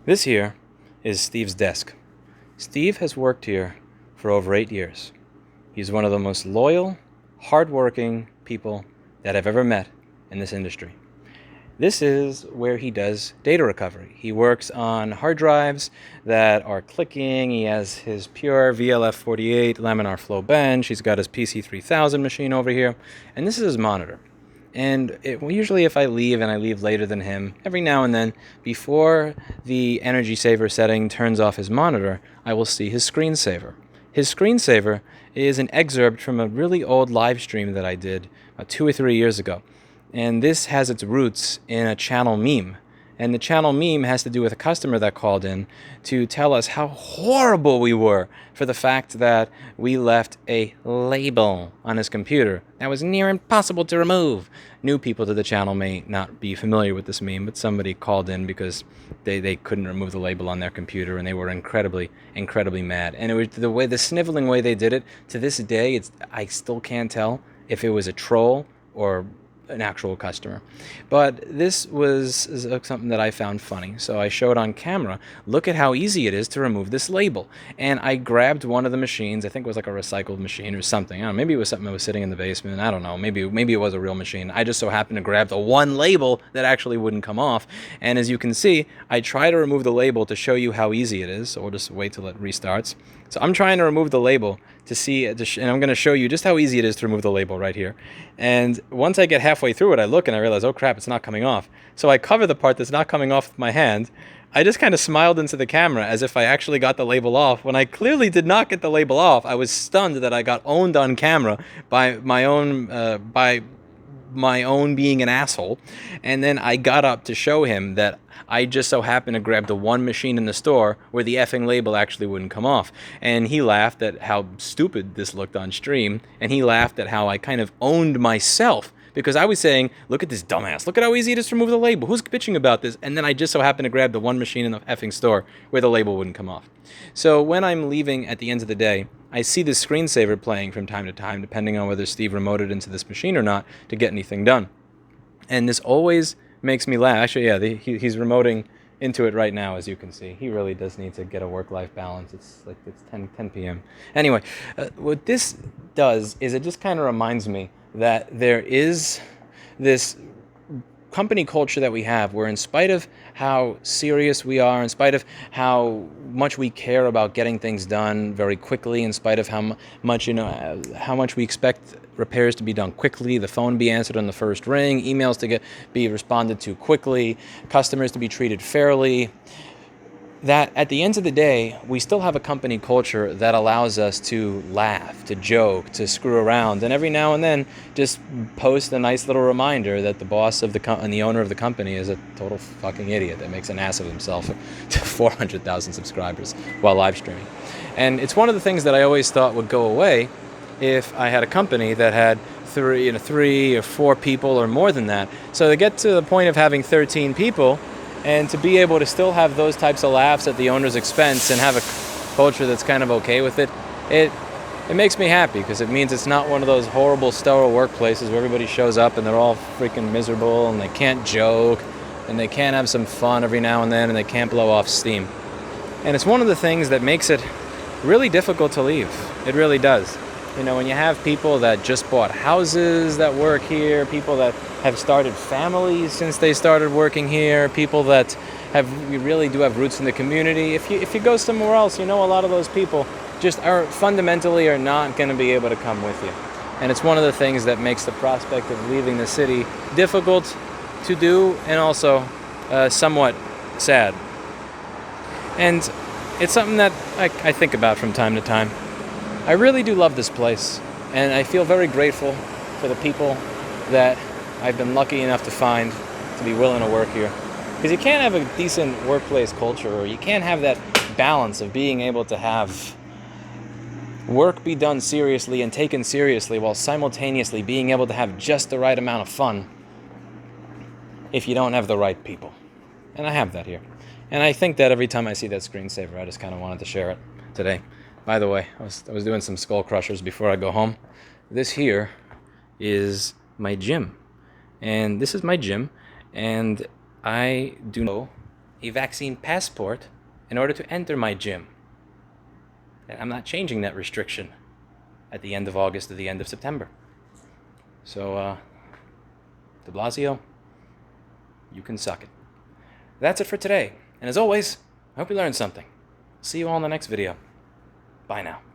This here is Steve's desk. Steve has worked here for over 8 years. He's one of the most loyal, hardworking people that I've ever met in this industry. This is where he does data recovery. He works on hard drives that are clicking. He has his pure VLF48 laminar flow bench. He's got his PC3000 machine over here. And this is his monitor. And usually if I leave and I leave later than him, every now and then, before the energy saver setting turns off his monitor, I will see his screensaver. His screensaver is an excerpt from a really old live stream that I did about 2 or 3 years ago. And this has its roots in a channel meme. And the channel meme has to do with a customer that called in to tell us how horrible we were for the fact that we left a label on his computer that was near impossible to remove. New people to the channel may not be familiar with this meme, but somebody called in because they couldn't remove the label on their computer and they were incredibly mad. And it was the sniveling way they did it. To this day, I still can't tell if it was a troll or an actual customer. But this was something that I found funny. So I showed on camera, look at how easy it is to remove this label. And I grabbed one of the machines, I think it was like a recycled machine or something. I don't know, maybe it was something that was sitting in the basement. I don't know. Maybe it was a real machine. I just so happened to grab the one label that actually wouldn't come off. And as you can see, I try to remove the label to show you how easy it is. So we'll just wait till it restarts. So I'm trying to remove the label to see, and I'm going to show you just how easy it is to remove the label right here. And once I get halfway through it, I look and I realize, oh crap, it's not coming off. So I cover the part that's not coming off with my hand. I just kind of smiled into the camera as if I actually got the label off, when I clearly did not get the label off. I was stunned that I got owned on camera by my own being an asshole. And then I got up to show him that I just so happened to grab the one machine in the store where the effing label actually wouldn't come off. And he laughed at how stupid this looked on stream, and he laughed at how I kind of owned myself, because I was saying, look at this dumbass, look at how easy it is to remove the label, who's bitching about this? And then I just so happened to grab the one machine in the effing store where the label wouldn't come off. So when I'm leaving at the end of the day, I see this screensaver playing from time to time, depending on whether Steve remoted into this machine or not to get anything done. And this always makes me laugh. Actually, yeah, he's remoting into it right now, as you can see. He really does need to get a work-life balance. It's 10 p.m. Anyway, what this does is it just kind of reminds me that there is this company culture that we have, where in spite of how serious we are, in spite of how much we care about getting things done very quickly, in spite of how much we expect repairs to be done quickly, the phone be answered on the first ring, emails to be responded to quickly, customers to be treated fairly, that at the end of the day, we still have a company culture that allows us to laugh, to joke, to screw around, and every now and then just post a nice little reminder that the boss of and the owner of the company is a total fucking idiot that makes an ass of himself to 400,000 subscribers while live streaming. And it's one of the things that I always thought would go away if I had a company that had three or four people or more than that. So to get to the point of having 13 people, and to be able to still have those types of laughs at the owner's expense and have a culture that's kind of okay with it, it makes me happy, because it means it's not one of those horrible, sterile workplaces where everybody shows up and they're all freaking miserable and they can't joke and they can't have some fun every now and then and they can't blow off steam. And it's one of the things that makes it really difficult to leave. It really does. You know, when you have people that just bought houses that work here, people that have started families since they started working here, people that really do have roots in the community. If you go somewhere else, a lot of those people just fundamentally are not going to be able to come with you. And it's one of the things that makes the prospect of leaving the city difficult to do, and also somewhat sad. And it's something that I think about from time to time. I really do love this place, and I feel very grateful for the people that I've been lucky enough to find to be willing to work here. Because you can't have a decent workplace culture, or you can't have that balance of being able to have work be done seriously and taken seriously while simultaneously being able to have just the right amount of fun, if you don't have the right people. And I have that here. And I think that every time I see that screensaver, I just kind of wanted to share it today. By the way, I was doing some skull crushers before I go home. This here is my gym. And this is my gym. And I do know a vaccine passport in order to enter my gym. And I'm not changing that restriction at the end of August or the end of September. So, de Blasio, you can suck it. That's it for today. And as always, I hope you learned something. See you all in the next video. Bye now.